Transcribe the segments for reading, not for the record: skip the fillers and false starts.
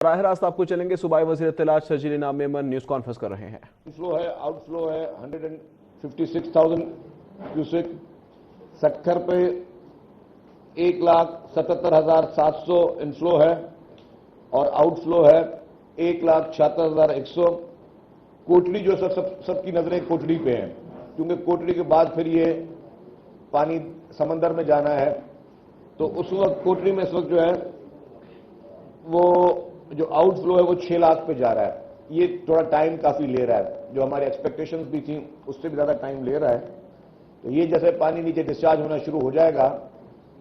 براہ راست آپ کو چلیں گے صوبائی وزیر اطلاعات شرجیل انعام میمن نیوز کانفرنس کر رہے ہیں۔ فلو ہے، آؤٹ فلو ہے 156,000 کیوسک، سکھر پہ 1,77,700 انفلو ہے اور آؤٹ فلو ہے 1,76,100۔ کوٹلی جو سب کی نظریں کوٹلی پہ ہیں، کیونکہ کوٹلی کے بعد پھر یہ پانی سمندر میں جانا ہے، تو اس وقت کوٹلی میں اس وقت جو ہے وہ جو آؤٹ فلو ہے وہ 6 لاکھ پہ جا رہا ہے۔ یہ تھوڑا ٹائم کافی لے رہا ہے، جو ہماری ایکسپیکٹیشنز بھی تھیں اس سے بھی زیادہ ٹائم لے رہا ہے۔ تو یہ جیسے پانی نیچے ڈسچارج ہونا شروع ہو جائے گا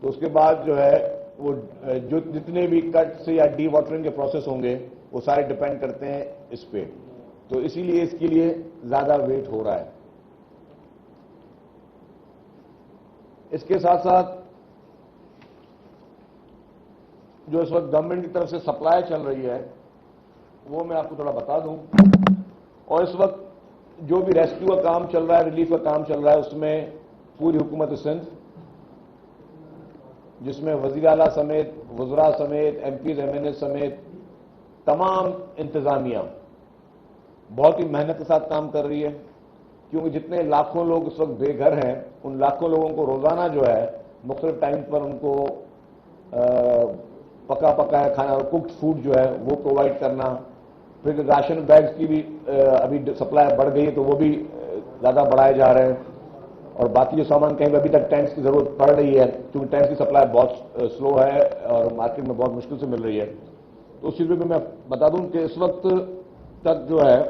تو اس کے بعد جو ہے وہ جو جتنے بھی کٹس یا ڈی واٹرنگ کے پروسیس ہوں گے وہ سارے ڈیپینڈ کرتے ہیں اس پہ، تو اسی لیے اس کے لیے زیادہ ویٹ ہو رہا ہے۔ اس کے ساتھ ساتھ جو اس وقت گورنمنٹ کی طرف سے سپلائی چل رہی ہے وہ میں آپ کو تھوڑا بتا دوں، اور اس وقت جو بھی ریسکیو کا کام چل رہا ہے، ریلیف کا کام چل رہا ہے، اس میں پوری حکومت سندھ جس میں وزیر اعلیٰ سمیت، وزراء سمیت، ایم پیز ایم این اے سمیت تمام انتظامیہ بہت ہی محنت کے ساتھ کام کر رہی ہے، کیونکہ جتنے لاکھوں لوگ اس وقت بے گھر ہیں ان لاکھوں لوگوں کو روزانہ جو ہے مختلف ٹائم پر ان کو پکا پکایا کھانا، کوکڈ فوڈ جو ہے وہ پرووائڈ کرنا، پھر راشن بیگز کی بھی ابھی سپلائی بڑھ گئی ہے تو وہ بھی زیادہ بڑھائے جا رہے ہیں، اور باقی جو سامان کہیں ابھی تک ٹینکس کی ضرورت پڑ رہی ہے کیونکہ ٹینکس کی سپلائی بہت سلو ہے اور مارکیٹ میں بہت مشکل سے مل رہی ہے۔ تو اس چیز پہ میں بتا دوں کہ اس وقت تک جو ہے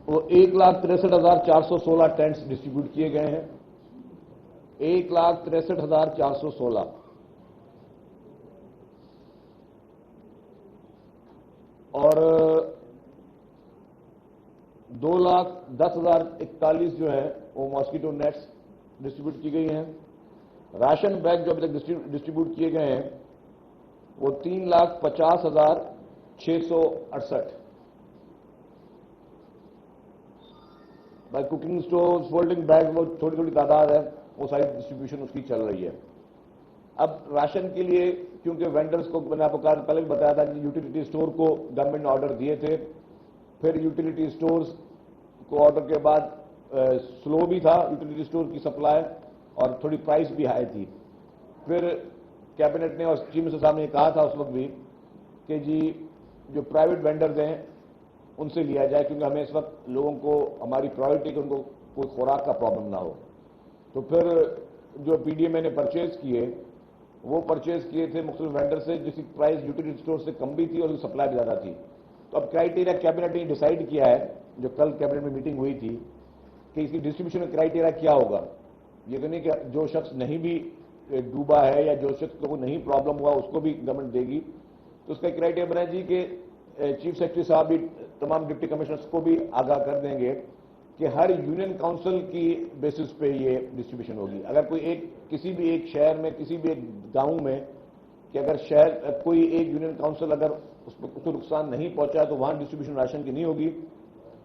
وہ 1,63,416 ٹینٹس ڈسٹریبیوٹ کیے گئے ہیں، 1,63,416، اور 2,10,041 جو ہے وہ ماسکیٹو نیٹس ڈسٹریبیوٹ کی گئی ہیں۔ راشن بیگ جو ابھی تک ڈسٹریبیوٹ کیے گئے ہیں وہ 3,50,668۔ بائی کوکنگ اسٹووز، فولڈنگ بیگ وہ تھوڑی تھوڑی تعداد ہے، وہ ساری ڈسٹریبیوشن اس کی چل رہی ہے۔ اب راشن کے لیے کیونکہ وینڈرز کو میں نے آپ کو پہلے بھی بتایا تھا کہ یوٹیلیٹی اسٹور کو گورنمنٹ نے آرڈر دیے تھے، پھر یوٹیلیٹی اسٹورز کو آرڈر کے بعد سلو بھی تھا یوٹیلیٹی اسٹور کی سپلائی اور تھوڑی پرائس بھی ہائی تھی، پھر کیبنٹ نے اور چیف منسٹر صاحب نے کہا تھا اس وقت بھی کہ جی جو پرائیویٹ وینڈرز ہیں ان سے لیا جائے، کیونکہ ہمیں اس وقت لوگوں کو ہماری پرائیورٹی کہ ان کو کوئی خوراک کا پرابلم نہ ہو۔ تو پھر جو پی ڈی ایم اے نے پرچیز کیے وہ پرچیز کیے تھے مختلف وینڈر سے جس کی پرائس یوٹیلیٹی اسٹور سے کم بھی تھی اور اس کی سپلائی بھی زیادہ تھی۔ تو اب کرائیٹیریا کیبنٹ نے ڈیسائیڈ کیا ہے، جو کل کیبنٹ میں میٹنگ ہوئی تھی، کہ اس کی ڈسٹریبیوشن کا کرائیٹیریا کیا ہوگا۔ یہ تو نہیں کہ جو شخص نہیں بھی ڈوبا ہے یا جو شخص کو نہیں پرابلم ہوا اس کو بھی گورنمنٹ دے گی، تو اس کا کرائیٹیریا بنا جی کہ چیف سیکرٹری صاحب بھی تمام ڈپٹی کمشنرز کو بھی آگاہ کر دیں گے کہ ہر یونین کاؤنسل کی بیسس پہ یہ ڈسٹریبیوشن ہوگی۔ اگر کوئی کسی بھی ایک شہر میں، کسی بھی ایک گاؤں میں کہ اگر شہر کوئی ایک یونین کاؤنسل اگر اس کو نقصان نہیں پہنچا تو وہاں ڈسٹریبیوشن راشن کی نہیں ہوگی۔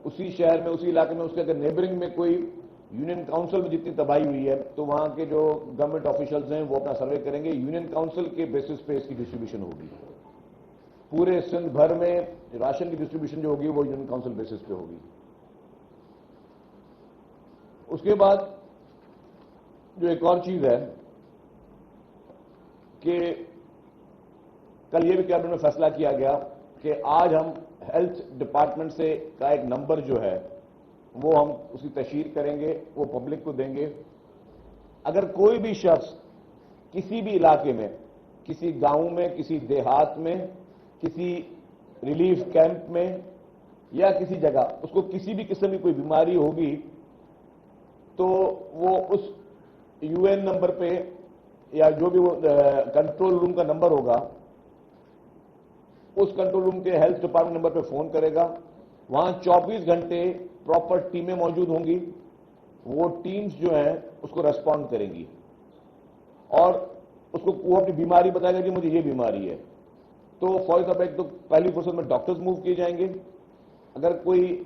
اسی شہر میں، اسی علاقے میں، اس کے اگر نیبرنگ میں کوئی یونین کاؤنسل میں جتنی تباہی ہوئی ہے تو وہاں کے جو گورنمنٹ آفیشلز ہیں وہ اپنا سروے کریں گے، یونین کاؤنسل کے بیسس پہ اس کی ڈسٹریبیوشن ہوگی۔ پورے سندھ بھر میں راشن کی ڈسٹریبیوشن جو ہوگی وہ یونین کاؤنسل بیسس پہ ہوگی۔ اس کے بعد جو ایک اور چیز ہے کہ کل یہ بھی کیبنٹ میں فیصلہ کیا گیا کہ آج ہم ہیلتھ ڈپارٹمنٹ سے کا ایک نمبر جو ہے وہ ہم اس کی تشہیر کریں گے، وہ پبلک کو دیں گے۔ اگر کوئی بھی شخص کسی بھی علاقے میں، کسی گاؤں میں، کسی دیہات میں، کسی ریلیف کیمپ میں یا کسی جگہ اس کو کسی بھی قسم کی کوئی بیماری ہوگی تو وہ اس یو این نمبر پہ یا جو بھی وہ کنٹرول روم کا نمبر ہوگا اس کنٹرول روم کے ہیلتھ ڈپارٹمنٹ نمبر پہ فون کرے گا، وہاں 24 گھنٹے پراپر ٹیمیں موجود ہوں گی، وہ ٹیمز جو ہیں اس کو ریسپونڈ کریں گی اور اس کو وہ اپنی بیماری بتائے گا کہ مجھے یہ بیماری ہے، تو فوری طور پہ ایک تو پہلی فرصت میں ڈاکٹرز موو کیے جائیں گے۔ اگر کوئی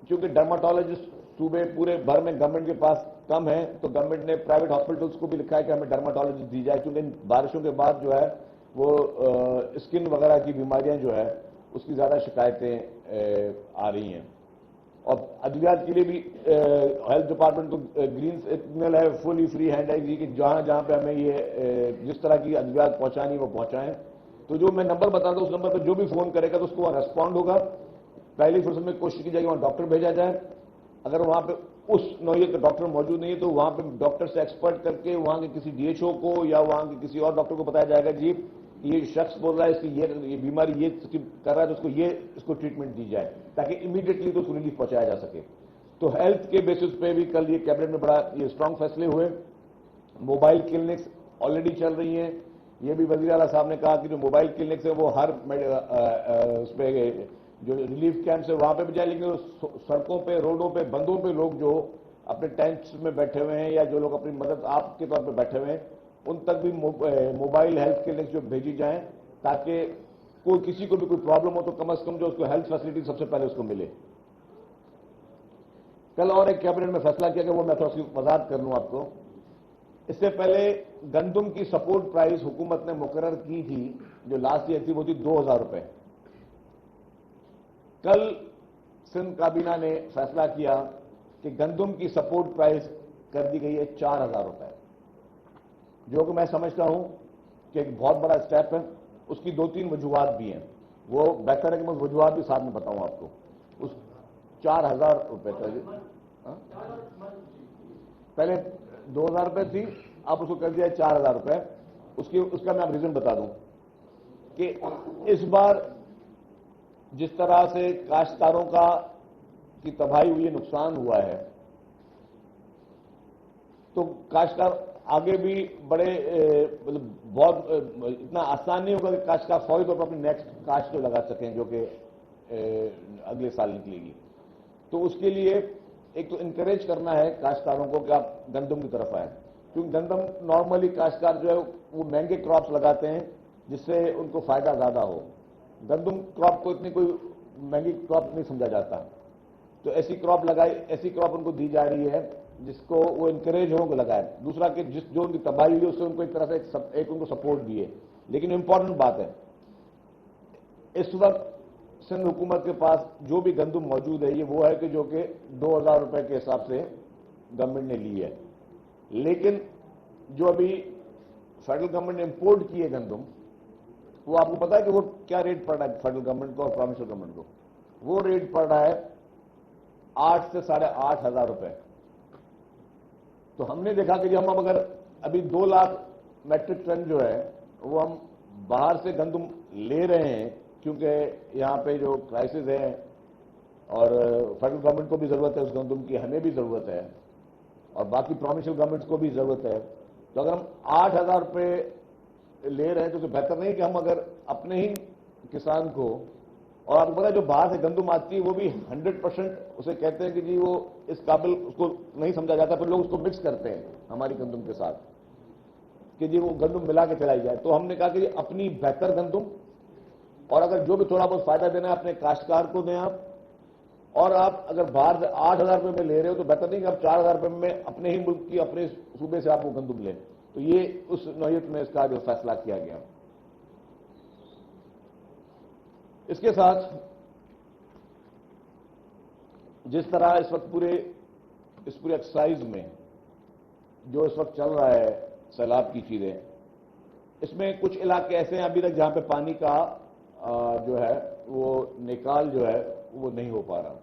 چونکہ ڈرماٹولوجسٹ صوبے پورے بھر میں گورنمنٹ کے پاس کم ہیں تو گورنمنٹ نے پرائیویٹ ہاسپٹلس کو بھی لکھا ہے کہ ہمیں ڈرماٹولوجسٹ دی جائے، کیونکہ ان بارشوں کے بعد جو ہے وہ اسکن وغیرہ کی بیماریاں جو ہے اس کی زیادہ شکایتیں آ رہی ہیں. اور ادویات کے لیے بھی ہیلتھ ڈپارٹمنٹ کو گرین سگنل ہے, فلی فری ہینڈ ہے کہ جہاں جہاں پہ ہمیں یہ جس طرح کی ادویات پہنچانی وہ پہنچائیں. تو جو میں نمبر بتا دوں اس نمبر پہ جو بھی فون کرے گا تو اس کو وہاں ریسپونڈ ہوگا. پہلی فرصت میں کوشش کی جائے گی وہاں ڈاکٹر بھیجا جائے. اگر وہاں پہ اس نوعیت کا ڈاکٹر موجود نہیں ہے تو وہاں پہ ڈاکٹر سے ایکسپرٹ کر کے وہاں کے کسی ڈی ایچ او کو یا وہاں کے کسی اور ڈاکٹر کو بتایا جائے گا جی یہ شخص بول رہا ہے اس کی یہ بیماری یہ کر رہا ہے تو اس کو ٹریٹمنٹ دی جائے تاکہ امیڈیٹلی تو اس کو ریلیف پہنچایا جا سکے. تو ہیلتھ کے بیسس پہ بھی کل یہ کیبنٹ میں بڑا یہ اسٹرانگ فیصلے ہوئے. موبائل کلینکس آلریڈی چل رہی ہیں. یہ بھی وزیر اعلیٰ صاحب نے کہا کہ جو موبائل کلینکس ہے وہ ہر اس پہ جو ریلیف کیمپس ہے وہاں پہ بھی جائے, لیکن سڑکوں پہ روڈوں پہ بندوں پہ لوگ جو اپنے ٹینٹس میں بیٹھے ہوئے ہیں یا جو لوگ اپنی مدد آپ کے طور پہ بیٹھے ہوئے ہیں ان تک بھی موبائل ہیلتھ کلینکس جو بھیجی جائیں تاکہ کوئی کسی کو بھی کوئی پرابلم ہو تو کم از کم جو اس کو ہیلتھ فیسلٹی سب سے پہلے اس کو ملے. کل اور ایک کیبنٹ میں فیصلہ کیا کہ وہ میں تھوڑا سی وضاحت کر لوں آپ کو. اس سے پہلے گندم کی سپورٹ پرائز حکومت نے مقرر کی تھی جو لاسٹ ایئر تھی وہ تھی 2000 روپے. کل سندھ کابینہ نے فیصلہ کیا کہ گندم کی سپورٹ پرائز کر دی گئی ہے 4000 روپے, جو کہ میں سمجھتا ہوں کہ ایک بہت بڑا اسٹیپ ہے. اس کی 2-3 وجوہات بھی ہیں, وہ بہتر ہے کہ میں وجوہات بھی ساتھ میں بتاؤں آپ کو. اس 4000 روپے تھا, پہلے 2000 روپے تھی, آپ اس کو کر دیا 4000 روپے. اس کا میں آپ ریزن بتا دوں کہ اس بار جس طرح سے کاشتکاروں کی تباہی ہوئی, نقصان ہوا ہے, تو کاشتکار آگے بھی بڑے مطلب بہت اتنا آسان نہیں ہوگا کہ کاشتکار فوری طور پر اپنی نیکسٹ کاشت کو لگا سکیں جو کہ اگلے سال نکلے گی. تو اس کے لیے ایک تو انکریج کرنا ہے کاشتکاروں کو کہ آپ گندم کی طرف آئیں, کیونکہ گندم نارملی کاشتکار جو ہے وہ مہنگے کراپس لگاتے ہیں جس سے ان کو فائدہ زیادہ ہو. گندم کراپ کو اتنی کوئی مہنگی کراپ نہیں سمجھا جاتا, تو ایسی کراپ ان کو دی جا رہی ہے جس کو وہ انکریج ہوں کو لگائے. دوسرا کہ جو ان کی تباہی ہوئی اس سے ان کو ایک طرح سے ایک ان کو سپورٹ بھی ہے. لیکن امپورٹنٹ بات ہے اس وقت سندھ حکومت کے پاس جو بھی گندم موجود ہے یہ وہ ہے کہ جو کہ 2000 روپے کے حساب سے گورنمنٹ نے لی ہے. لیکن جو ابھی فیڈرل گورنمنٹ نے امپورٹ کی ہے گندم, وہ آپ کو پتا ہے کہ وہ کیا ریٹ پڑ رہا ہے فیڈرل گورنمنٹ کو اور پروونشل گورنمنٹ کو؟ وہ ریٹ پڑ رہا ہے 8 سے 8500 روپے. تو ہم نے دیکھا کہ ہم اگر ابھی 2 لاکھ میٹرک ٹن جو ہے وہ ہم باہر سے گندم لے رہے ہیں کیونکہ یہاں پہ جو کرائسس ہے اور فیڈرل گورنمنٹ کو بھی ضرورت ہے اس گندم کی, ہمیں بھی ضرورت ہے اور باقی پروونشل گورنمنٹس کو بھی ضرورت ہے. تو اگر ہم 8000 روپے لے رہے ہیں تو بہتر نہیں کہ ہم اگر اپنے ہی کسان کو, اور آپ کو پتا ہے جو باہر سے گندم آتی ہے وہ بھی 100% اسے کہتے ہیں کہ جی وہ اس قابل اس کو نہیں سمجھا جاتا, پھر لوگ اس کو مکس کرتے ہیں ہماری گندم کے ساتھ کہ جی وہ گندم ملا کے چلائی جائے. تو ہم نے کہا کہ اپنی بہتر گندم, اور اگر جو بھی تھوڑا بہت فائدہ دینا ہے اپنے کاشتکار کو دیں آپ, اور آپ اگر باہر سے 8000 روپے میں لے رہے ہو تو بہتر نہیں کہ آپ 4000 روپے میں اپنے ہی ملک کی اپنے صوبے سے آپ وہ گندم لیں. تو یہ اس نوعیت میں اس کا جو فیصلہ کیا گیا. اس کے ساتھ جس طرح اس وقت پورے ایکسرسائز میں جو اس وقت چل رہا ہے سیلاب کی چیزیں, اس میں کچھ علاقے ایسے ہیں ابھی تک جہاں پہ پانی کا جو ہے وہ نکال جو ہے وہ نہیں ہو پا رہا.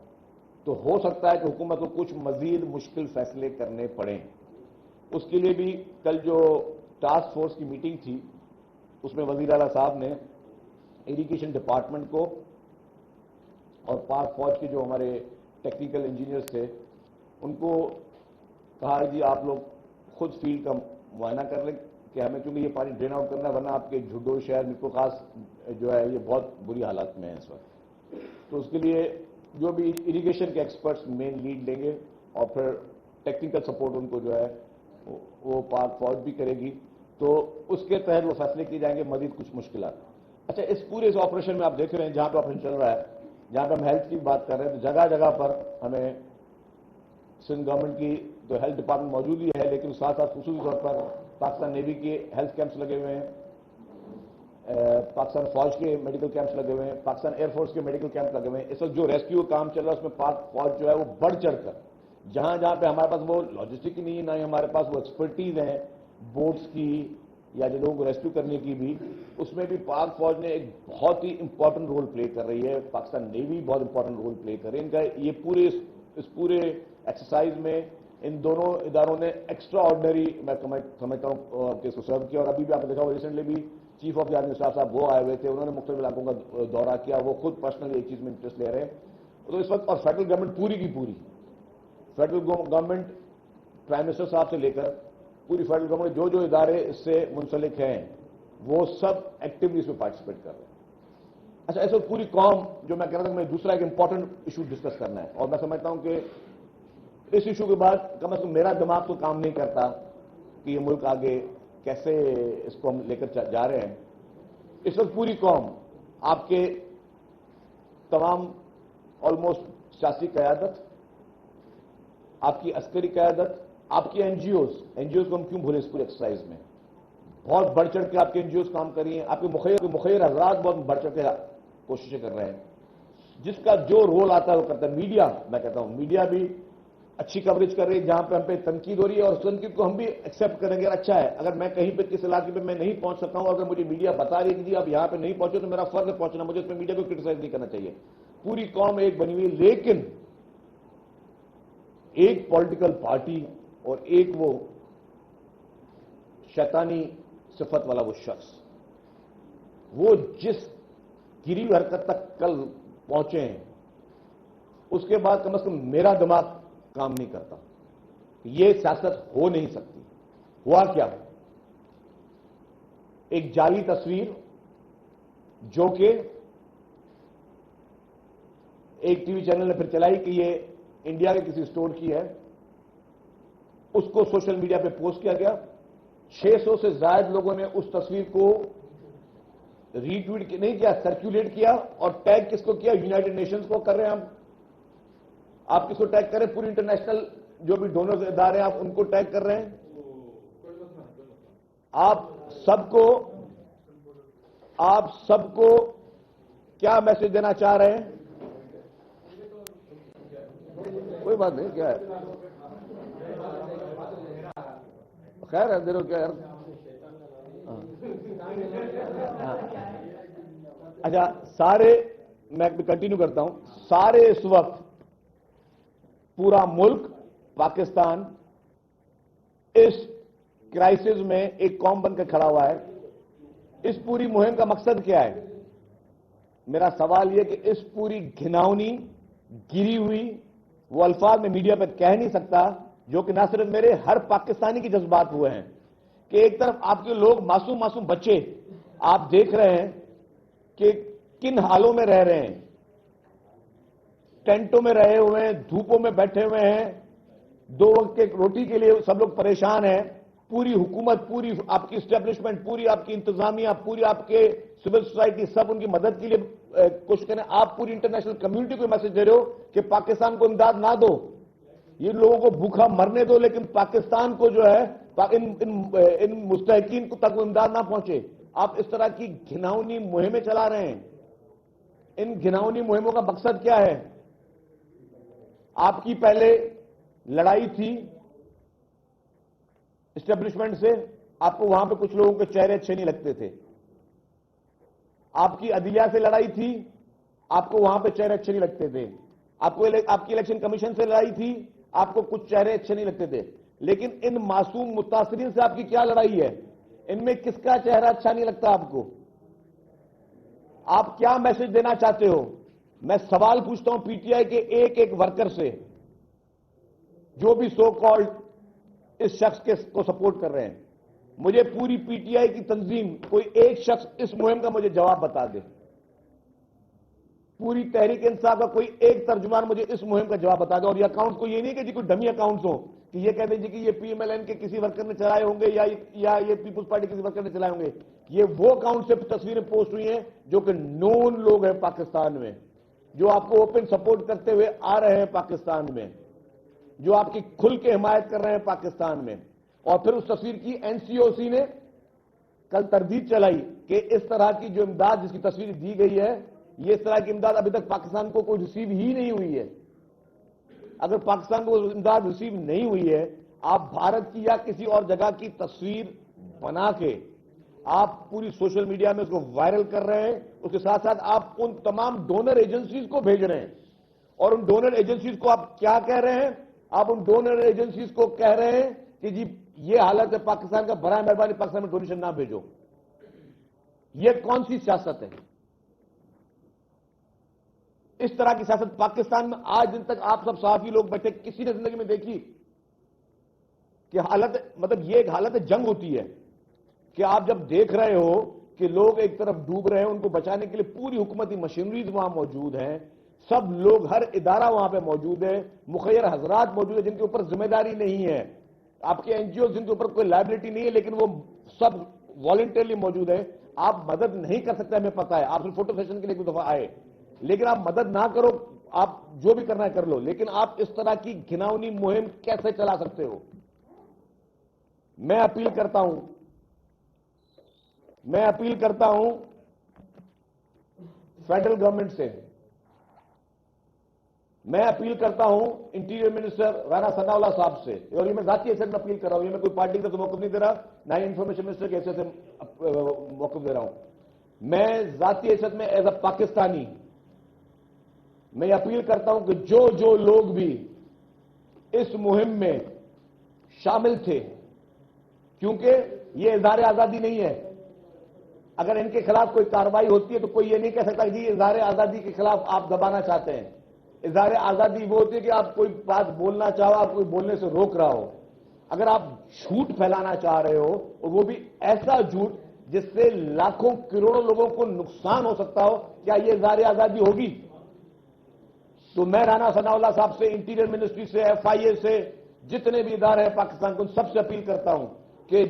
تو ہو سکتا ہے کہ حکومت کو کچھ مزید مشکل فیصلے کرنے پڑیں. اس کے لیے بھی کل جو ٹاسک فورس کی میٹنگ تھی اس میں وزیر اعلیٰ صاحب نے اریگیشن ڈپارٹمنٹ کو اور پاک فوج کے جو ہمارے ٹیکنیکل انجینئرز تھے ان کو کہا جی آپ لوگ خود فیلڈ کا معائنہ کر لیں کہ ہمیں چونکہ یہ پانی ڈرین آؤٹ کرنا ہے, ورنہ آپ کے جھڈو شہر میں کو خاص جو ہے یہ بہت بری حالات میں ہے اس وقت. تو اس کے لیے جو بھی اریگیشن کے ایکسپرٹس مین لیڈ لیں گے اور پھر ٹیکنیکل سپورٹ ان کو جو ہے وہ پاک فوج بھی کرے گی. تو اس کے تحت وہ فیصلے کیے جائیں گے مزید کچھ مشکلات. اچھا, اس پورے اس آپریشن میں آپ دیکھ رہے ہیں جہاں پہ آپریشن چل رہا ہے, جہاں پہ ہم ہیلتھ کی بات کر رہے ہیں, تو جگہ جگہ پر ہمیں سندھ گورنمنٹ کی تو ہیلتھ ڈپارٹمنٹ موجود ہی ہے, لیکن ساتھ ساتھ خصوصی طور پر پاکستان نیوی کے ہیلتھ کیمپس لگے ہوئے ہیں, پاکستان فوج کے میڈیکل کیمپس لگے ہوئے ہیں, پاکستان ایئر فورس کے میڈیکل کیمپ لگے ہوئے ہیں. اس وقت جو ریسکیو کام چل رہا ہے اس میں پاک فوج جو ہے وہ بڑھ چڑھ کر جہاں جہاں پہ ہمارے پاس وہ لاجسٹک نہیں ہے, نہ ہی ہمارے پاس وہ ایکسپرٹیز ہیں بوٹس کی یا جو لوگوں کو ریسکیو کرنے کی بھی, اس میں بھی پاک فوج نے ایک بہت ہی امپورٹنٹ رول پلے کر رہی ہے. پاکستان نیوی بہت امپورٹنٹ رول پلے کر رہی ہے. ان کا یہ اس پورے ایکسرسائز میں ان دونوں اداروں نے ایکسٹرا آرڈنری میں سمجھتا ہوں کہ اس کو سرو کیا. اور ابھی بھی آپ نے دیکھا ہوا ریسنٹلی بھی chief of the army staff صاحب وہ آئے ہوئے تھے, انہوں نے مختلف علاقوں کا دورہ کیا, وہ خود پرسنلی ایک چیز میں انٹرسٹ لے رہے ہیں. تو اس وقت اور فیڈرل گورنمنٹ پوری کی پوری, فیڈرل گورنمنٹ پرائم منسٹر صاحب سے لے کر پوری فیڈرل گورنمنٹ جو ادارے اس سے منسلک ہیں وہ سب ایکٹیولی اس میں پارٹیسپیٹ کر رہے ہیں. اچھا, ایسے پوری قوم جو میں کہہ رہا تھا میں دوسرا ایک امپورٹنٹ ایشو ڈسکس کرنا ہے, اور میں سمجھتا ہوں کہ اس ایشو کے بعد کم از کم میرا دماغ تو کام نہیں کرتا کہ یہ ملک آگے کیسے اس کو ہم لے کر جا رہے ہیں. اس وقت پوری قوم آپ کے تمام آلموسٹ سیاسی قیادت, آپ کی عسکری قیادت, آپ کی این جی اوز کو ہم کیوں بھولیں اس پوری ایکسرسائز میں, بہت بڑھ چڑھ کے آپ کے این جی اوز کام کر رہی ہیں. آپ کے مخیر حضرات بہت بڑھ چڑھ کے کوششیں کر رہے ہیں. جس کا جو رول آتا ہے وہ کرتا ہے. میڈیا, میں کہتا ہوں میڈیا بھی اچھی کوریج کر رہی ہے, جہاں پہ ہم پہ تنقید ہو رہی ہے اور اس تنقید کو ہم بھی ایکسپٹ کریں گے. اچھا ہے, اگر میں کہیں پہ کس علاقے پہ میں نہیں پہنچ سکتا ہوں, اگر مجھے میڈیا بتا رہی ہے کہ جی آپ یہاں پہ نہیں پہنچے تو میرا فرض ہے پہنچنا, مجھے اس میں میڈیا کو کرٹیسائز نہیں کرنا چاہیے. پوری قوم ایک بنی ہوئی, لیکن ایک پولیٹیکل پارٹی اور ایک وہ شیطانی صفت والا وہ شخص, وہ جس گری حرکت تک کل پہنچے ہیں اس کے بعد کم از کم میرا دماغ کام نہیں کرتا. یہ سیاست ہو نہیں سکتی. ہوا کیا, ایک جعلی تصویر جو کہ ایک ٹی وی چینل نے پھر چلائی کہ یہ انڈیا کے کسی اسٹور کی ہے, اس کو سوشل میڈیا پہ پوسٹ کیا گیا. 600 سے زائد لوگوں نے اس تصویر کو ری ٹویٹ نہیں کیا, سرکولیٹ کیا, اور ٹیگ کس کو کیا, یونائٹڈ نیشنز کو کر رہے ہیں. ہم آپ کس کو ٹیگ کر رہے ہیں, پوری انٹرنیشنل جو بھی ڈونرز ادارے ہیں آپ ان کو ٹیگ کر رہے ہیں. آپ سب کو کیا میسج دینا چاہ رہے ہیں؟ کوئی بات نہیں, کیا ہے, خیر ہے, دیرو کیا ہے. اچھا, سارے میں کنٹینیو کرتا ہوں. سارے اس وقت پورا ملک پاکستان اس کرائسس میں ایک قوم بن کے کھڑا ہوا ہے. اس پوری مہم کا مقصد کیا ہے؟ میرا سوال یہ کہ اس پوری گھناؤنی گری ہوئی وہ الفاظ میں میڈیا پہ کہہ نہیں سکتا, جو کہ نہ صرف میرے, ہر پاکستانی کی جذبات ہوئے ہیں کہ ایک طرف آپ کے لوگ معصوم بچے آپ دیکھ رہے ہیں کہ کن حالوں میں رہ رہے ہیں, ٹینٹوں میں رہے ہوئے ہیں, دھوپوں میں بیٹھے ہوئے ہیں, 2 وقت کے روٹی کے لیے سب لوگ پریشان ہیں. پوری حکومت, پوری آپ کی اسٹیبلشمنٹ, پوری آپ کی انتظامیہ, پوری آپ کے سول سوسائٹی سب ان کی مدد کے لیے کوشش کریں. آپ پوری انٹرنیشنل کمیونٹی کو میسج دے رہے ہو کہ پاکستان کو امداد نہ دو, یہ لوگوں کو بھوکا مرنے دو, لیکن پاکستان کو جو ہے ان مستحقین کو تک وہ امداد نہ پہنچے. آپ اس طرح کی گھناؤنی مہمیں چلا رہے ہیں. ان گھناؤنی مہموں کا مقصد کیا ہے؟ آپ کی پہلے لڑائی تھی اسٹیبلشمنٹ سے, آپ کو وہاں پہ کچھ لوگوں کے چہرے اچھے نہیں لگتے تھے. آپ کی عدلیہ سے لڑائی تھی, آپ کو وہاں پہ چہرے اچھے نہیں لگتے تھے. آپ کی الیکشن کمیشن سے لڑائی تھی, آپ کو کچھ چہرے اچھے نہیں لگتے تھے. لیکن ان معصوم متاثرین سے آپ کی کیا لڑائی ہے؟ ان میں کس کا چہرہ اچھا نہیں لگتا آپ کو؟ آپ کیا میسج دینا چاہتے ہو؟ میں سوال پوچھتا ہوں پی ٹی آئی کے ایک ورکر سے, جو بھی سو کالڈ اس شخص کو سپورٹ کر رہے ہیں. مجھے پوری پی ٹی آئی کی تنظیم, کوئی ایک شخص اس مہم کا مجھے جواب بتا دے. پوری تحریک انصاف کا کوئی ایک ترجمان مجھے اس مہم کا جواب بتا دے. اور یہ اکاؤنٹ کو یہ نہیں کہ جی کوئی ڈمی اکاؤنٹس ہو کہ یہ کہتے ہیں جی کہ یہ پی ایم ایل این کے کسی ورکر نے چلائے ہوں گے یا یہ پیپلز پارٹی کسی ورکر نے چلائے ہوں گے. یہ وہ اکاؤنٹ سے تصویریں پوسٹ ہوئی ہیں جو کہ نون لوگ ہیں پاکستان میں, جو آپ کو اوپن سپورٹ کرتے ہوئے آ رہے ہیں پاکستان میں, جو آپ کی کھل کے حمایت کر رہے ہیں پاکستان میں. اور پھر اس تصویر کی این سی او سی نے کل تردید چلائی کہ اس طرح کی جو امداد جس کی تصویر دی گئی ہے، یہ اس طرح کی امداد ابھی تک پاکستان کو کوئی ریسیو ہی نہیں ہوئی ہے۔ اگر پاکستان کو امداد ریسیو نہیں ہوئی ہے، آپ بھارت کی یا کسی اور جگہ کی تصویر بنا کے آپ پوری سوشل میڈیا میں اس کو وائرل کر رہے ہیں، اس کے ساتھ ساتھ آپ ان تمام ڈونر ایجنسیز کو بھیج رہے ہیں، اور ان ڈونر ایجنسیز کو آپ کیا کہہ رہے ہیں؟ آپ ان ڈونر ایجنسیز کو کہہ رہے ہیں کہ جی یہ حالت ہے پاکستان کا، برائے مہربانی پاکستان میں ڈونیشن نہ بھیجو۔ یہ کون سی سیاست ہے؟ اس طرح کی سیاست پاکستان میں آج دن تک آپ سب صحافی لوگ بیٹھے کسی نے زندگی میں دیکھی کہ حالت، مطلب یہ ایک حالت جنگ ہوتی ہے کہ آپ جب دیکھ رہے ہو کہ لوگ ایک طرف ڈوب رہے ہیں، ان کو بچانے کے لیے پوری حکومتی مشینریز وہاں موجود ہیں، سب لوگ، ہر ادارہ وہاں پہ موجود ہے، مخیر حضرات موجود ہیں جن کے اوپر ذمہ داری نہیں ہے، آپ کے این جی او جن کے اوپر کوئی لائبلٹی نہیں ہے، لیکن وہ سب والنٹرلی موجود ہیں۔ آپ مدد نہیں کر سکتے، ہمیں پتا ہے، آپ صرف فوٹو سیشن کے لیے ایک دفعہ آئے، لیکن آپ مدد نہ کرو، آپ جو بھی کرنا ہے کر لو، لیکن آپ اس طرح کی گھناؤنی مہم کیسے چلا سکتے ہو؟ میں اپیل کرتا ہوں فیڈرل گورنمنٹ سے، میں اپیل کرتا ہوں انٹیریئر منسٹر رانا ثناء اللہ صاحب سے، اور یہ میں ذاتی حیثیت میں اپیل کر رہا ہوں، یہ میں کوئی پارٹی کا تو موقف نہیں دے رہا، نہ ہی انفارمیشن منسٹر کی حیثیت سے موقف دے رہا ہوں، میں ذاتی حیثیت میں ایز اے پاکستانی میں اپیل کرتا ہوں کہ جو لوگ بھی اس مہم میں شامل تھے، کیونکہ یہ اظہار آزادی نہیں ہے، اگر ان کے خلاف کوئی کارروائی ہوتی ہے تو کوئی یہ نہیں کہہ سکتا کہ جی اظہار آزادی کے خلاف آپ دبانا چاہتے ہیں۔ اظہار آزادی وہ ہوتی ہے کہ آپ کوئی بات بولنا چاہو، آپ کوئی بولنے سے روک رہا ہو، اگر آپ جھوٹ پھیلانا چاہ رہے ہو اور وہ بھی ایسا جھوٹ جس سے لاکھوں کروڑوں لوگوں کو نقصان ہو سکتا ہو، کیا یہ اظہار آزادی ہوگی؟ تو میں رانا ثناء اللہ صاحب سے، انٹیریئر منسٹری سے، ایف آئی اے سے، جتنے بھی ادارے ہیں پاکستان کو، سب سے اپیل کرتا ہوں کہ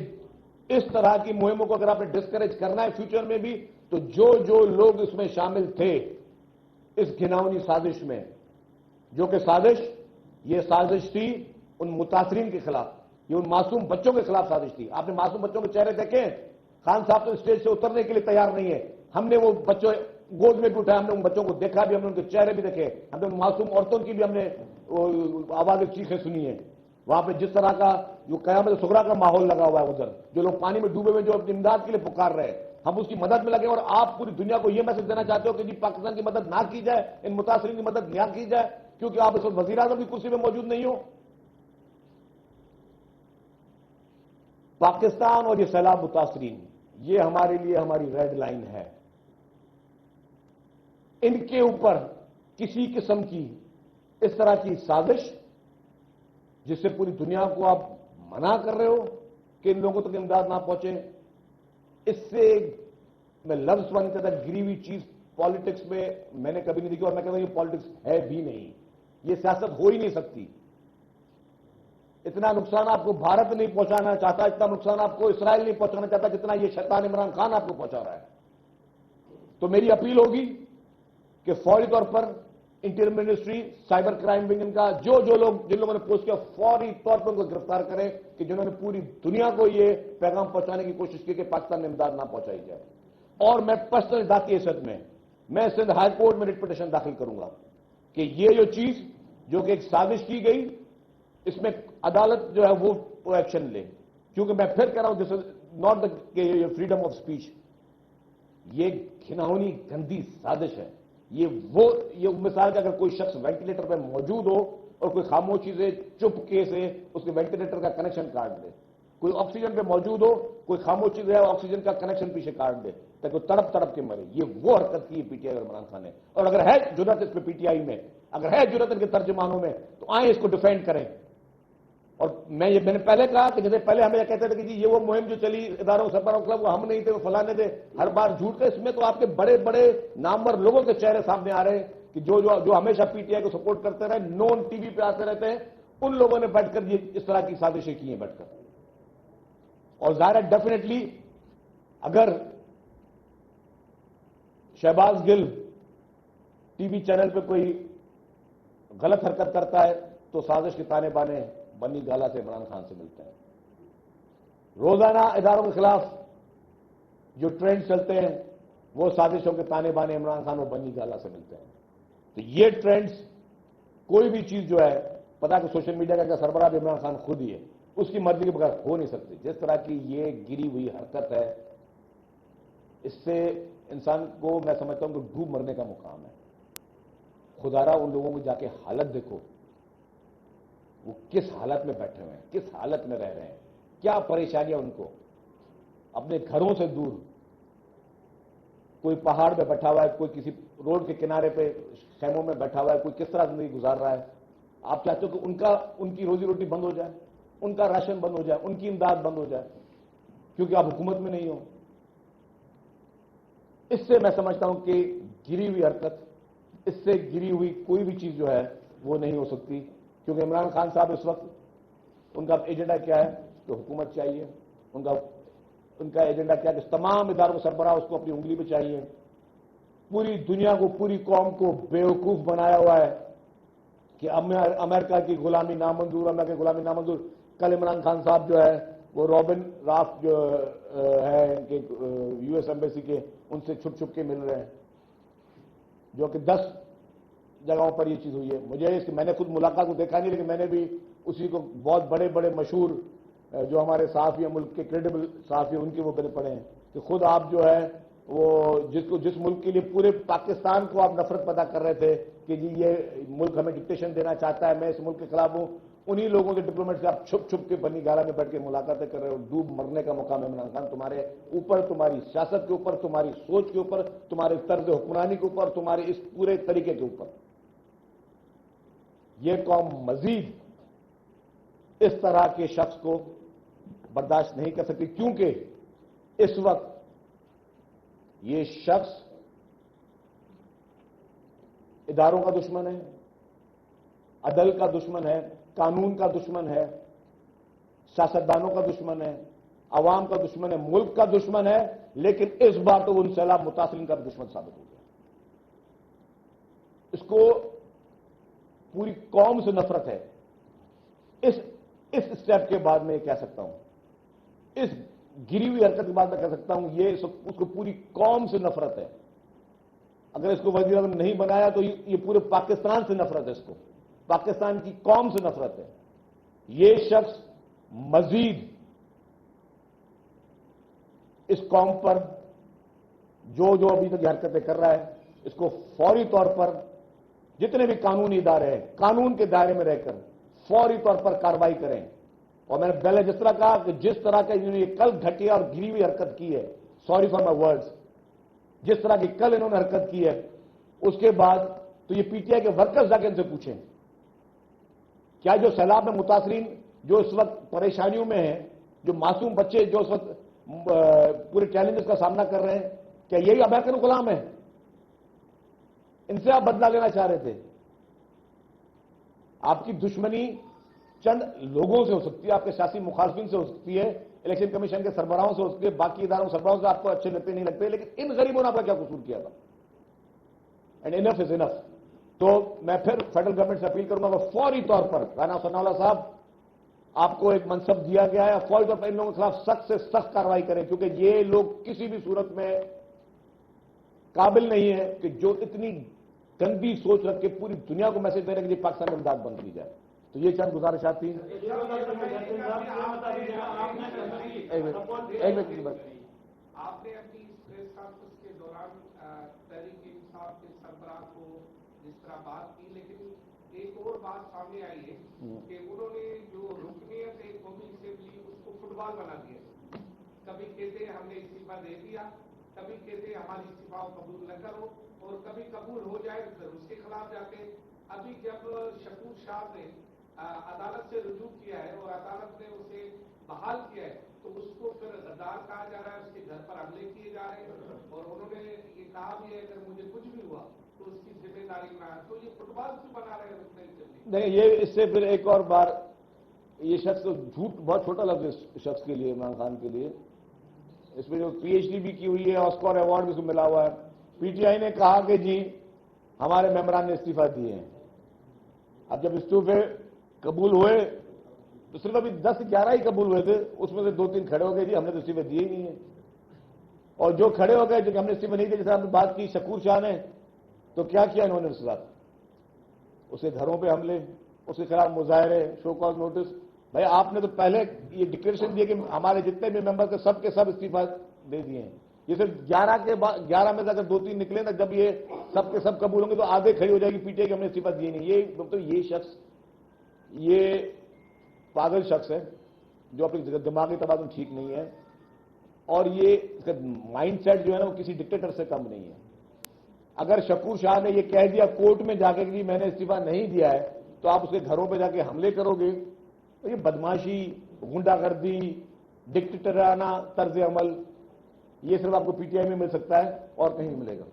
اس طرح کی مہموں کو اگر آپ نے ڈسکریج کرنا ہے فیوچر میں بھی، تو جو لوگ اس میں شامل تھے اس گھناؤنی سازش میں، جو کہ یہ سازش تھی ان متاثرین کے خلاف، یہ ان معصوم بچوں کے خلاف سازش تھی۔ آپ نے معصوم بچوں کے چہرے دیکھے؟ خان صاحب تو اسٹیج سے اترنے کے لیے تیار نہیں ہے، ہم نے وہ بچوں گود میں بھی اٹھایا، ہم نے ان بچوں کو دیکھا بھی، ہم نے ان کے چہرے بھی دیکھے، ہم نے ان معصوم عورتوں کی بھی ہم نے آوازیں، چیخیں سنی ہیں، وہاں پہ جس طرح کا جو قیامت صغریٰ کا ماحول لگا ہوا ہے، ادھر جو لوگ پانی میں ڈوبے ہوئے جو اپنی امداد کے لیے پکار رہے ہیں، ہم اس کی مدد میں لگے، اور آپ پوری دنیا کو یہ میسج دینا چاہتے ہو کہ جی پاکستان کی مدد نہ کی جائے، ان متاثرین کی مدد نہ کی جائے، کیونکہ آپ اس وقت وزیر اعظم کی کرسی میں موجود نہیں ہو۔ پاکستان اور یہ سیلاب متاثرین، یہ ہمارے لیے ہماری ریڈ لائن ہے، ان کے اوپر کسی قسم کی اس طرح کی سازش جس سے پوری دنیا کو آپ منع کر رہے ہو کہ ان لوگوں تک امداد نہ پہنچے، اس سے میں لفظ نہیں کہتا، گری ہوئی چیز پالیٹکس میں نے کبھی نہیں دیکھی، اور میں کہتا ہوں یہ پالیٹکس ہے بھی نہیں، یہ سیاست ہو ہی نہیں سکتی۔ اتنا نقصان آپ کو بھارت نہیں پہنچانا چاہتا، اتنا نقصان آپ کو اسرائیل نہیں پہنچانا چاہتا جتنا یہ شیطان عمران خان آپ کو پہنچا رہا ہے۔ تو میری اپیل ہوگی کہ فوری طور پر interior ministry, cyber crime wing کا جو لوگ جن لوگوں نے پوسٹ کیا، فوری طور پر ان کو گرفتار کریں کہ جنہوں نے پوری دنیا کو یہ پیغام پہنچانے کی کوشش کی کہ پاکستان میں امداد نہ پہنچائی جائے۔ اور میں پرسنل ذاتی حیثیت میں سندھ ہائی کورٹ میں ریٹ پٹیشن داخل کروں گا کہ یہ جو چیز جو کہ ایک سازش کی گئی، اس میں عدالت جو ہے وہ ایکشن لے، کیونکہ میں پھر کہہ رہا ہوں this is not the freedom of speech, یہ گھناؤنی گندی سازش ہے۔ یہ مثال کہ اگر کوئی شخص وینٹیلیٹر پہ موجود ہو اور کوئی خاموشی سے چپکے سے اس کے وینٹیلیٹر کا کنیکشن کاٹ دے، کوئی آکسیجن پہ موجود ہو، کوئی خاموشی سے آکسیجن کا کنیکشن پیچھے کاٹ دے تاکہ وہ تڑپ کے مرے، یہ وہ حرکت کی پی ٹی آئی اور عمران خان نے، اور اگر ہے جرات اس پہ پی ٹی آئی میں، اگر ہے جرات ان کے ترجمانوں میں، تو آئیں اس کو ڈیفینڈ کریں۔ اور میں نے پہلے کہا کہ جیسے پہلے ہمیں یہ کہتے تھے کہ جی یہ وہ مہم جو چلی اداروں سربراہوں کے خلاف، وہ ہم نہیں تھے، وہ فلانے تھے، ہر بار جھوٹ کا، اس میں تو آپ کے بڑے بڑے نامور لوگوں کے چہرے سامنے آ رہے ہیں کہ جو ہمیشہ پی ٹی آئی کو سپورٹ کرتے رہے، نون ٹی وی پہ آتے رہتے ہیں، ان لوگوں نے بیٹھ کر یہ اس طرح کی سازشیں کی ہیں بیٹھ کر۔ اور ظاہر ہے ڈیفینیٹلی اگر شہباز گل ٹی وی چینل پہ کوئی غلط حرکت کرتا ہے تو سازش کے تانے بانے بنی گالا سے عمران خان سے ملتے ہیں۔ روزانہ اداروں کے خلاف جو ٹرینڈ چلتے ہیں وہ سازشوں کے تانے بانے عمران خان و بنی گالا سے ملتے ہیں. تو یہ ٹرینڈز کوئی بھی چیز جو ہے پتا کہ سوشل میڈیا کا سربراہ بھی عمران خان خود ہی ہے, اس کی مرضی کے بغیر ہو نہیں سکتی. جس طرح کی یہ گری ہوئی حرکت ہے اس سے انسان کو میں سمجھتا ہوں کہ ڈوب مرنے کا مقام ہے. خدارا ان لوگوں کو جا کے حالت دیکھو, وہ کس حالت میں بیٹھے ہوئے ہیں, کس حالت میں رہ رہے ہیں, کیا پریشانیاں ان کو, اپنے گھروں سے دور, کوئی پہاڑ پہ بیٹھا ہوا ہے, کوئی کسی روڈ کے کنارے پہ خیموں میں بیٹھا ہوا ہے, کوئی کس طرح زندگی گزار رہا ہے. آپ چاہتے ہو کہ ان کی روزی روٹی بند ہو جائے, ان کا راشن بند ہو جائے, ان کی امداد بند ہو جائے کیونکہ آپ حکومت میں نہیں ہو. اس سے میں سمجھتا ہوں کہ گری ہوئی حرکت, اس سے گری ہوئی کوئی بھی چیز جو ہے وہ نہیں ہو سکتی, کیونکہ عمران خان صاحب اس وقت ان کا ایجنڈا کیا ہے کہ حکومت چاہیے. ان کا ایجنڈا کیا ہے کہ تمام اداروں کو سربراہ اس کو اپنی انگلی پہ چاہیے. پوری دنیا کو, پوری قوم کو بیوقوف بنایا ہوا ہے کہ امریکہ کی غلامی نامنظور, امریکہ کی غلامی نامنظور. کل عمران خان صاحب جو ہے وہ رابن راف جو ہے ان کے یو ایس ایمبیسی کے, ان سے چھپ چھپ کے مل رہے ہیں, جو کہ 10 جگہوں پر یہ چیز ہوئی ہے. میں نے خود ملاقات کو دیکھا نہیں, لیکن میں نے بھی اسی کو بہت بڑے بڑے مشہور جو ہمارے صحافی ہیں, ملک کے کریڈیبل صحافی ان کے وہ پڑھے ہیں کہ خود آپ جو ہے وہ جس ملک کے لیے پورے پاکستان کو آپ نفرت پیدا کر رہے تھے کہ جی یہ ملک ہمیں ڈکٹیشن دینا چاہتا ہے, میں اس ملک کے خلاف ہوں, انہی لوگوں کے ڈپلومیٹ سے آپ چھپ چھپ کے بنی گالا میں بیٹھ کے ملاقاتیں کر رہے ہو. ڈوب مرنے کا مقام ہے عمران خان تمہارے اوپر, تمہاری سیاست کے اوپر, تمہاری سوچ کے اوپر, تمہارے طرز حکمرانی کے اوپر, تمہارے اس پورے طریقے کے اوپر. یہ قوم مزید اس طرح کے شخص کو برداشت نہیں کر سکتی, کیونکہ اس وقت یہ شخص اداروں کا دشمن ہے, عدل کا دشمن ہے, قانون کا دشمن ہے, سیاستدانوں کا دشمن ہے, عوام کا دشمن ہے, ملک کا دشمن ہے. لیکن اس بار تو وہ ان سیلاب متاثرین کا بھی دشمن ثابت ہو گیا. اس کو پوری قوم سے نفرت ہے. اس اسٹیپ کے بعد میں یہ کہہ سکتا ہوں, اس گری ہوئی حرکت کے بعد میں کہہ سکتا ہوں یہ اس کو پوری قوم سے نفرت ہے. اگر اس کو وزیر اعظم نہیں بنایا تو یہ پورے پاکستان سے نفرت ہے, اس کو پاکستان کی قوم سے نفرت ہے. یہ شخص مزید اس قوم پر جو ابھی تک یہ حرکتیں کر رہا ہے, اس کو فوری طور پر جتنے بھی قانونی ادارے ہیں قانون کے دائرے میں رہ کر فوری طور پر کارروائی کریں. اور میں نے پہلے جس طرح کہا کہ جس طرح کا انہوں نے یہ کل گھٹیا اور گری ہوئی حرکت کی ہے, سوری فار مائی ورڈز, جس طرح کی کل انہوں نے حرکت کی ہے, اس کے بعد تو یہ پی ٹی آئی کے ورکرز جا کے ان سے پوچھیں کیا جو سیلاب میں متاثرین جو اس وقت پریشانیوں میں ہیں, جو معصوم بچے جو اس وقت پورے چیلنجز کا سامنا کر رہے ہیں, کیا یہی امریکن غلام ہیں؟ ان سے آپ بدلہ لینا چاہ رہے تھے. آپ کی دشمنی چند لوگوں سے ہو سکتی ہے, آپ کے سیاسی مخالفین سے ہو سکتی ہے, الیکشن کمیشن کے سربراہوں سے ہو سکتی ہے, باقی اداروں سربراہوں سے آپ کو اچھے لگتے نہیں لگتے, لیکن ان غریبوں نے آپ کا کیا قصور کیا تھا؟ اینڈ انف از انف. تو میں پھر فیڈرل گورنمنٹ سے اپیل کروں گا کہ فوری طور پر رانا ثناء اللہ صاحب آپ کو ایک منصب دیا گیا ہے, فوری طور پر ان لوگوں کے خلاف سخت سے سخت کارروائی کریں, کیونکہ یہ لوگ کسی بھی صورت میں قابل نہیں ہے کہ جو اتنی گندی سوچ رکھ کے پوری دنیا کو میسج دے رہے کہ پاکستان میں امداد بند کی جائے. تو یہ چند گزارشات تھیں. ایک منٹ آپ نے اپنی اس پریس کانفرنس کے دوران تحریک انصاف کے سربراہ کو جس طرح بات کی, لیکن ایک اور بات سامنے آئی ہے کہ انہوں نے جو رکنیت ہے قومی اسمبلی اس کو فٹ بال بنا دیا. کبھی کہتے ہم نے استعفیٰ دے دیا, کبھی کہتے ہماری استعفیٰ قبول نہ کرو, اور کبھی قبول ہو جائے تو اس کے خلاف جاتے. ابھی جب شکور شاہ نے عدالت سے رجوع کیا ہے اور عدالت نے اسے بحال کیا ہے تو اس کو پھر غدار کہا جا رہا ہے, اس کے گھر پر حملے کیے جا رہے ہیں, اور انہوں نے یہ کہا بھی ہے اگر مجھے کچھ بھی ہوا تو اس کی ذمہ داری نہ ہے. تو یہ فٹ بال کیوں بنا رہے ہیں؟ نہیں, یہ اس سے پھر ایک اور بار یہ شخص جھوٹ بہت چھوٹا لفظ اس شخص کے لیے, عمران خان کے لیے. اس میں جو پی ایچ ڈی بھی کی ہوئی ہے, آسکر ایوارڈ بھی اس کو ملا ہوا ہے. پی ٹی آئی نے کہا کہ جی ہمارے ممبران نے استعفیٰ دیے ہیں. اب جب استعفے قبول ہوئے تو صرف ابھی 10-11 ہی قبول ہوئے تھے, اس میں سے 2-3 کھڑے ہو گئے جی ہم نے تو استعفے دیے ہی نہیں ہیں. اور جو کھڑے ہو گئے جو کہ ہم نے استعفا نہیں دیا، جیسے آپ نے بات کی شکور شاہ نے، تو کیا کیا انہوں نے اس کے ساتھ؟ اس کے گھروں پہ حملے، اس کے خلاف مظاہرے، شو کاز نوٹس. بھائی آپ نے تو پہلے یہ ڈکلیریشن دیا کہ ہمارے جتنے بھی ممبر تھے سب کے سب استعفا دے دیے ہیں. یہ صرف 11 میں سے اگر 2-3 نکلے نا، جب یہ سب کے سب قبول ہوں گے تو آدھے کھڑی ہو جائے گی پی ٹی آئی کہ ہم نے استعفا دیے نہیں. یہ شخص یہ پاگل شخص ہے جو اپنی دماغی توازن ٹھیک نہیں ہے، اور یہ اس کا مائنڈ سیٹ جو ہے نا وہ کسی ڈکٹیٹر سے کم نہیں ہے. اگر شکور شاہ نے یہ کہہ دیا کورٹ میں جا کے کہ میں نے استعفا نہیں دیا ہے، تو آپ اس کے گھروں پہ جا کے حملے کرو گے. تو یہ بدماشی، غنڈہ گردی، ڈکٹیٹرانہ طرز عمل، یہ صرف آپ کو پی ٹی آئی میں مل سکتا ہے اور کہیں نہیں ملے گا.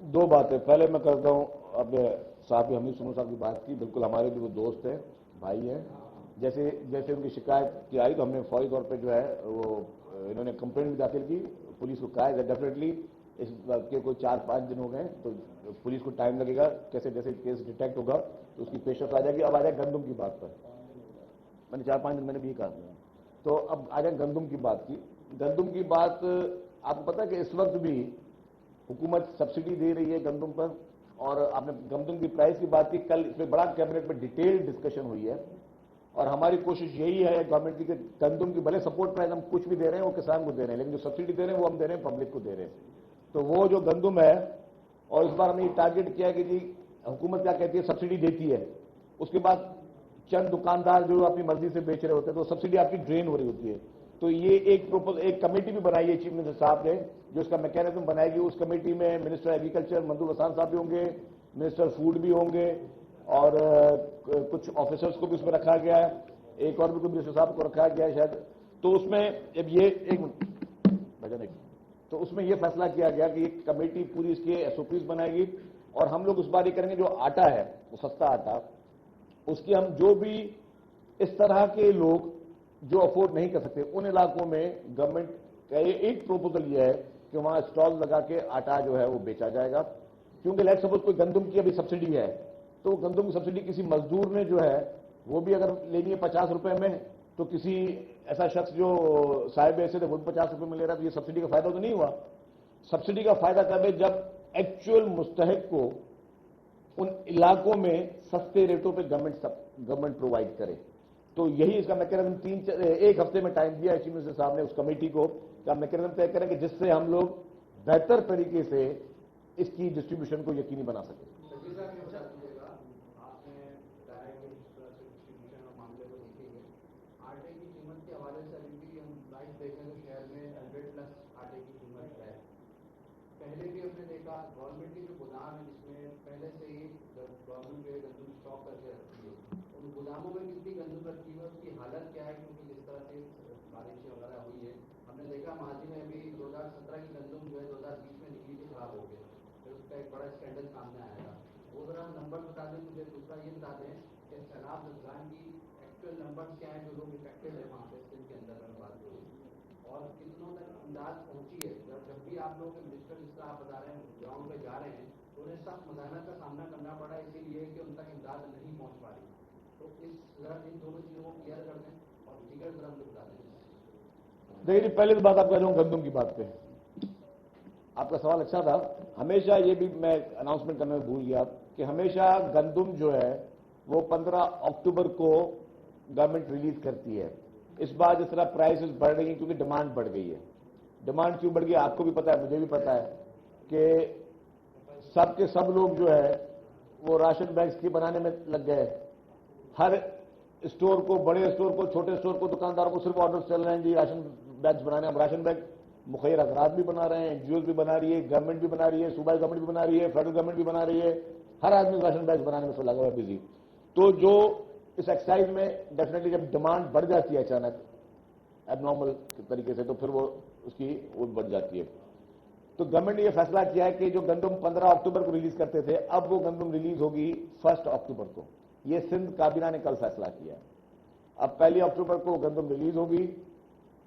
دو باتیں. پہلے میں کرتا ہوں اب صاحب حمید سنو صاحب کی بات کی، بالکل ہمارے بھی وہ دوست ہیں، بھائی ہیں. جیسے ان کی شکایت کی آئی تو ہم نے فوری طور پہ جو ہے وہ انہوں نے کمپلین بھی داخل کی. پولیس کو کہا ہے ڈیفینیٹلی اس بات کے کوئی 4-5 دن ہو گئے تو پولیس کو ٹائم لگے گا، جیسے کیس ڈیٹیکٹ ہوگا تو اس کی پیشرفت آ جائے گی. اب آ جائے گندم کی بات پر. میں نے 4-5 دن میں نے بھی کہا تو اب آ جائے گندم کی بات کی. گندم کی بات آپ کو پتا ہے کہ اس وقت بھی حکومت سبسڈی دے رہی ہے گندم پر، اور آپ نے گندم کی پرائس کی بات کی. کل اس میں بڑا کیبنٹ میں ڈیٹیل ڈسکشن ہوئی ہے، اور ہماری کوشش یہی ہے گورنمنٹ کی کہ گندم کی بھلے سپورٹ پرائز ہم کچھ بھی دے رہے ہیں وہ کسان کو دے رہے ہیں، لیکن جو سبسڈی دے رہے ہیں وہ ہم دے رہے ہیں پبلک کو دے رہے ہیں. تو وہ جو گندم ہے، اور اس بار ہم نے یہ ٹارگیٹ کیا ہے کہ جی حکومت کیا کہتی ہے سبسڈی دیتی ہے، اس کے بعد چند دکاندار جو اپنی مرضی سے بیچ رہے ہوتے ہیں تو سبسڈی آپ کی ڈرین ہو رہی ہوتی ہے. تو یہ ایک کمیٹی بھی بنائی ہے چیف منسٹر صاحب نے جو اس کا میکینزم بنائے گی. اس کمیٹی میں منسٹر ایگریکلچر مندوب حسان صاحب بھی ہوں گے، منسٹر فوڈ بھی ہوں گے، اور کچھ آفیسرز کو بھی اس میں رکھا گیا ہے، ایک اور بھی کوئی منسٹر صاحب کو رکھا گیا ہے شاید. تو اس میں جب تو اس میں یہ فیصلہ کیا گیا کہ ایک کمیٹی پوری اس کے ایس او پیز بنائے گی، اور ہم لوگ اس بار یہ کریں گے جو آٹا ہے وہ سستا آٹا، اس کی ہم جو بھی اس طرح کے لوگ جو افورڈ نہیں کر سکتے ان علاقوں میں گورنمنٹ کا ایک پروپوزل یہ ہے کہ وہاں اسٹال لگا کے آٹا جو ہے وہ بیچا جائے گا. کیونکہ لیٹ سپوز کوئی گندم کی ابھی سبسڈی ہے تو گندم کی سبسڈی کسی مزدور نے جو ہے وہ بھی اگر لینی ہے 50 روپے میں، تو کسی ایسا شخص جو صاحب ایسے تھے وہ بھی 50 روپے میں لے رہا ہے، تو یہ سبسڈی کا فائدہ تو نہیں ہوا. سبسڈی کا فائدہ کب ہے؟ جب ایکچوئل مستحق کو ان علاقوں میں سستے ریٹوں پہ گورنمنٹ پرووائڈ کرے. تو یہی اس کا میکینزم ایک ہفتے میں ٹائم دیا ہے چیف منسٹر صاحب نے اس کمیٹی کو کہ ہم میکینزم طے کریں کہ جس سے ہم لوگ بہتر طریقے سے اس کی ڈسٹریبیوشن کو یقینی بنا سکیں. پہلے بھی ہم نے دیکھا گورنمنٹ کے جو گودام ہیں جس میں پہلے سے ہی گورنمنٹ جو ہے گندم اسٹاک کر کے رکھتی ہے، ان گوداموں میں کتنی گندم رکھی ہے، اس کی حالت کیا ہے؟ کیونکہ جس طرح سے بارشیں وغیرہ ہوئی ہے ہم نے دیکھا ماضی میں بھی 2017 کی گندم جو ہے 2020 میں نکلی تھی خراب ہو گئی، پھر اس کا ایک بڑا اسکینڈل سامنے آیا تھا. وہ ذرا نمبر بتا دیں مجھے. دوسرا یہ بتا دیں کہ سیلاب نقصان کی ایکچوئل نمبر کیا ہے جو لوگ افیکٹڈ ہیں وہاں پہ سندھ کے اندر بات ہوئی، اور کتنوں تک امداد پہنچی ہے. جب بھی آپ لوگ کے منسٹر جس طرح آپ بتا رہے ہیں گراؤنڈ پہ جا رہے ہیں تو انہیں سخت مزاحمت کا سامنا کرنا پڑا ہے اسی لیے کہ ان تک امداد نہیں پہنچ پا رہی. تو ذرا ان دونوں چیزوں کو کلیئر کر دیں اور دیگر ذرا مجھے بتا دیں. دیکھیے پہلے تو بات آپ کہہ رہا ہوں گندم کی بات پہ. آپ کا سوال اچھا تھا. ہمیشہ یہ بھی میں اناؤنسمنٹ کرنے میں بھول گیا کہ ہمیشہ گندم جو ہے وہ 15 اکتوبر کو گورنمنٹ ریلیز کرتی ہے. اس بار جس طرح پرائسز بڑھ رہی ہیں کیونکہ ڈیمانڈ بڑھ گئی ہے. ڈیمانڈ کیوں بڑھ گئی آپ کو بھی پتا ہے مجھے بھی پتا ہے کہ سب کے سب لوگ جو ہے وہ راشن بیگس کی بنانے میں لگ گئے. ہر اسٹور کو، بڑے اسٹور کو، چھوٹے اسٹور کو، دکانداروں کو صرف آرڈر چل رہے ہیں جی راشن بیگس بنانے. ہم راشن بیگ مخیر حضرات بھی بنا رہے ہیں، این جی اوز بھی بنا رہی ہے، گورنمنٹ بھی بنا رہی ہے، صوبائی گورنمنٹ بھی بنا رہی ہے، فیڈرل گورنمنٹ بھی بنا رہی ہے. ہر آدمی راشن بیگس بنانے میں لگا ہوا ہے بزی. تو جو اس ایکسائز میں ڈیفینیٹلی جب ڈیمانڈ بڑھ جاتی ہے اچانک ایب نارمل طریقے سے تو پھر وہ اس کی وہ بڑھ جاتی ہے. تو گورنمنٹ نے یہ فیصلہ کیا ہے کہ جو گندم 15 اکتوبر کو ریلیز کرتے تھے اب وہ گندم ریلیز ہوگی 1 اکتوبر کو. یہ سندھ کابینہ نے کل فیصلہ کیا ہے. اب 1 اکتوبر کو گندم ریلیز ہوگی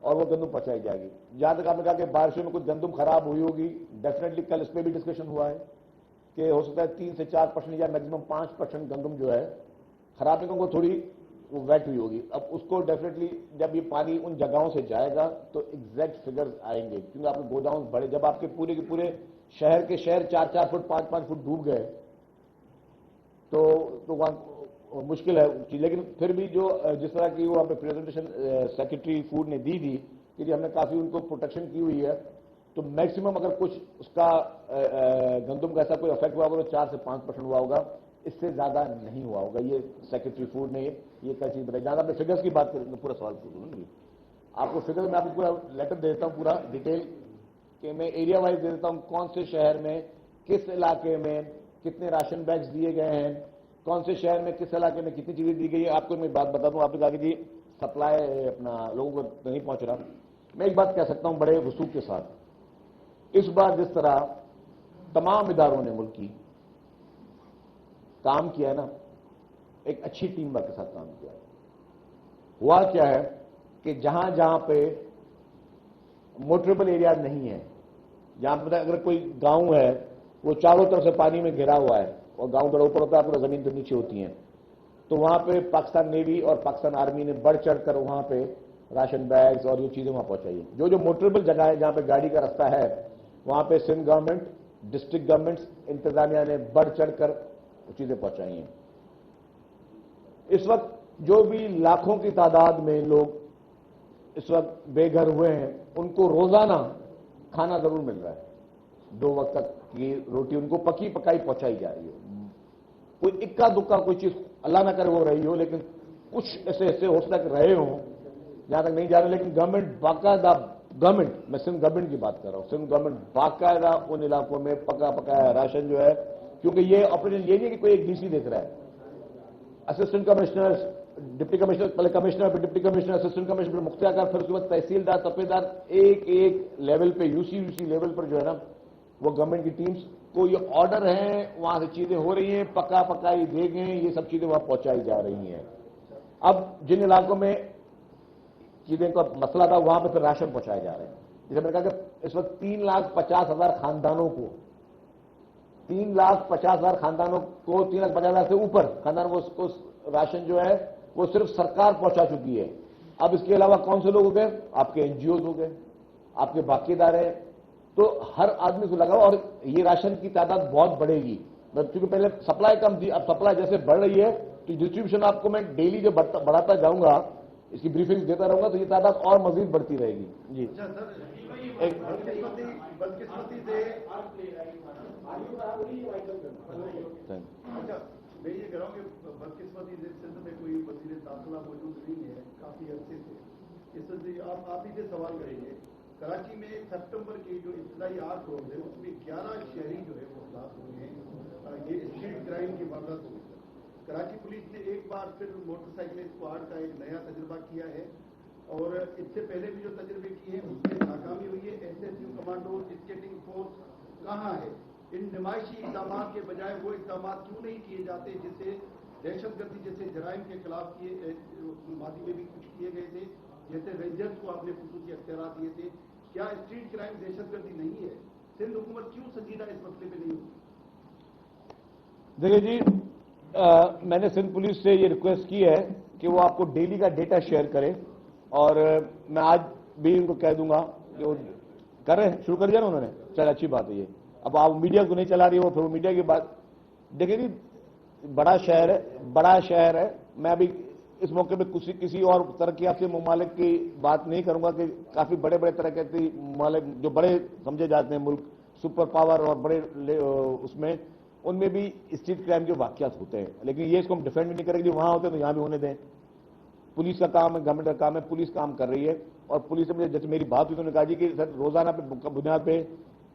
اور وہ گندم پہنچائی جائے گی. جہاں تک آپ نے کہا کہ بارشوں میں کچھ گندم خراب ہوئی ہوگی, ڈیفینیٹلی کل اس پہ بھی ڈسکشن ہوا ہے کہ ہو سکتا ہے 3 سے 4% یا میکسیمم 5% گندم جو ہے خراب نکلوں کو تھوڑی وہ ویٹ ہوئی ہوگی. اب اس کو ڈیفینیٹلی جب یہ پانی ان جگہوں سے جائے گا تو ایگزیکٹ فگرز آئیں گے, کیونکہ آپ کے گوداؤن بڑے, جب آپ کے پورے شہر کے شہر 4 فٹ 5 فٹ ڈوب گئے تو وہاں مشکل ہے. لیکن پھر بھی جو جس طرح کی وہ ہمیں پریزنٹیشن سیکرٹری فوڈ نے دی تھی کہ ہم نے کافی ان کو پروٹیکشن کی ہوئی ہے, تو میکسیمم اگر کچھ اس کا گندم کا ایسا کوئی افیکٹ ہوا ہوگا تو 4 سے 5% ہوا ہوگا, اس سے زیادہ نہیں ہوا ہوگا. یہ سیکرٹری فوڈ نے یہ کیا چیز بتائی. جہاں آپ نے فگرز کی بات کریں پورا سوال پوچھوں, آپ کو فگرز میں آپ کو پورا لیٹر دے دیتا ہوں پورا ڈیٹیل کہ میں ایریا وائز دے دیتا ہوں کون سے شہر میں کس علاقے میں کتنے راشن بیگز دیے گئے ہیں, کون سے شہر میں کس علاقے میں کتنی چیزیں دی گئی ہے. آپ کو میں بات بتا دوں, آپ نے کہا کہ جی سپلائی اپنا لوگوں کو نہیں پہنچ رہا. میں ایک بات کہہ سکتا ہوں بڑے وثوق کے ساتھ, اس بار جس طرح تمام اداروں نے ملکی کام کیا ہے نا, ایک اچھی ٹیم ورک کے ساتھ کام کیا ہے. ہوا کیا ہے کہ جہاں جہاں پہ موٹریبل ایریا نہیں ہے, جہاں پہ اگر کوئی گاؤں ہے وہ چاروں طرف سے پانی میں گھرا ہوا ہے اور گاؤں تھوڑا اوپر ہوتا ہے پورا زمین تو نیچے ہوتی ہیں, تو وہاں پہ پاکستان نیوی اور پاکستان آرمی نے بڑھ چڑھ کر وہاں پہ راشن بیگز اور یہ چیزیں وہاں پہنچائی ہیں. جو موٹریبل جگہ ہے جہاں پہ گاڑی کا راستہ ہے وہاں پہ سندھ گورنمنٹ, ڈسٹرکٹ گورنمنٹس, انتظامیہ نے بڑھ چڑھ کر چیزیں پہنچائی ہیں. اس وقت جو بھی لاکھوں کی تعداد میں لوگ اس وقت بے گھر ہوئے ہیں ان کو روزانہ کھانا ضرور مل رہا ہے. 2 وقت تک کی روٹی ان کو پکی پکائی پہنچائی جا رہی ہے. کوئی اکا دکا کوئی چیز اللہ نہ کرے وہ رہی ہو, لیکن کچھ ایسے ہوسٹل تک رہے ہوں جہاں تک نہیں جا رہے. لیکن گورنمنٹ باقاعدہ, گورنمنٹ, میں سندھ گورنمنٹ کی بات کر رہا ہوں, سندھ گورنمنٹ باقاعدہ ان علاقوں میں پکا پکایا راشن جو ہے, کیونکہ یہ آپریشن یہ نہیں کہ کوئی ایک ڈی سی دیکھ رہا ہے. اسسٹنٹ کمشنر, ڈپٹی کمشنر, پہلے کمشنر پھر ڈپٹی کمشنر, اسسٹنٹ کمشنر پھر مختار, پھر اس کے بعد تحصیلدار, تپیدار, ایک لیول پہ یو سی لیول پر جو ہے نا وہ گورنمنٹ کی ٹیمز کو یہ آرڈر ہیں, وہاں سے چیزیں ہو رہی ہیں, پکا پکائی دیگیں, یہ سب چیزیں وہاں پہنچائی جا رہی ہیں. اب جن علاقوں میں چیزیں کا مسئلہ تھا وہاں پہ پھر راشن پہنچائے جا رہے ہیں. جیسے میں نے کہا کہ اس وقت 3,50,000 خاندانوں کو 3,50,000 خاندانوں کو 3,50,000 سے اوپر خاندان کو راشن جو ہے وہ صرف سرکار پہنچا چکی ہے. اب اس کے علاوہ کون سے لوگ ہو گئے, آپ کے این جی اوز ہو گئے, آپ کے باقی ادارے, تو ہر آدمی کو لگا اور یہ راشن کی تعداد بہت بڑھے گی. کیونکہ پہلے سپلائی کم تھی, اب سپلائی جیسے بڑھ رہی ہے تو ڈسٹریبیوشن آپ کو میں ڈیلی جو بڑھاتا جاؤں گا, اس کی بریفنگ دیتا رہوں گا تو یہ تعداد اور مزید بڑھتی رہے گی. جی بدقسمتی سے میں یہ کہہ رہا ہوں کہ بدقسمتی سے سندھ میں کوئی وزیر داخلہ موجود نہیں ہے کافی عرصے سے. اس سے آپ ہی سے سوال کریں گے, کراچی میں سپٹمبر کے جو ابتدائی 8 روز ہے اس میں 11 شہری جو ہے وہ ہلاک ہوئے ہیں. یہ اسٹریٹ کرائم کی واردات ہوئی. کراچی پولیس نے ایک بار پھر موٹر سائیکل اسکواڈ کا ایک نیا تجربہ کیا ہے اور اس سے پہلے بھی جو تجربے کیے ہیں اس میں ناکامی ہوئی ہے. S S you commando, skating force کہاں ہے؟ ان نمائشی اقدامات کے بجائے وہ اقدامات کیوں نہیں کیے جاتے جس سے دہشت گردی جیسے جرائم کے خلاف کیے ماضی میں بھی کچھ کیے گئے تھے, جیسے رینجرز کو آپ نے خصوصی اختیارات دیے تھے. کیا اسٹریٹ کرائم دہشت گردی نہیں ہے؟ سندھ حکومت کیوں سنجیدہ اس مسئلے پہ نہیں ہوتی؟ دیکھیے جی, میں نے سندھ پولیس سے یہ ریکویسٹ کی ہے کہ وہ آپ کو ڈیلی کا ڈیٹا شیئر کرے, اور میں آج بھی ان کو کہہ دوں گا کہ وہ کر رہے ہیں, شروع کر دیا نا انہوں نے, چل اچھی بات ہے یہ. اب آپ میڈیا کو نہیں چلا رہی ہو, پھر وہ میڈیا کی بات دیکھیں جی, بڑا شہر ہے. میں ابھی اس موقع پہ کسی اور ترقیاتی ممالک کی بات نہیں کروں گا کہ کافی بڑے ترقیاتی ممالک جو بڑے سمجھے جاتے ہیں ملک, سپر پاور اور بڑے اس میں, ان میں بھی اسٹریٹ کرائم کے واقعات ہوتے ہیں. لیکن یہ اس کو ہم ڈیفینڈ بھی نہیں کریں گے, وہاں ہوتے ہیں تو یہاں بھی ہونے دیں. پولیس کا کام ہے, گورنمنٹ کا کام ہے, پولیس کام کر رہی ہے. اور پولیس سے مجھے جیسے میری بات ہوئی تو نے کہا جی کہ سر روزانہ پہ بنیاد پہ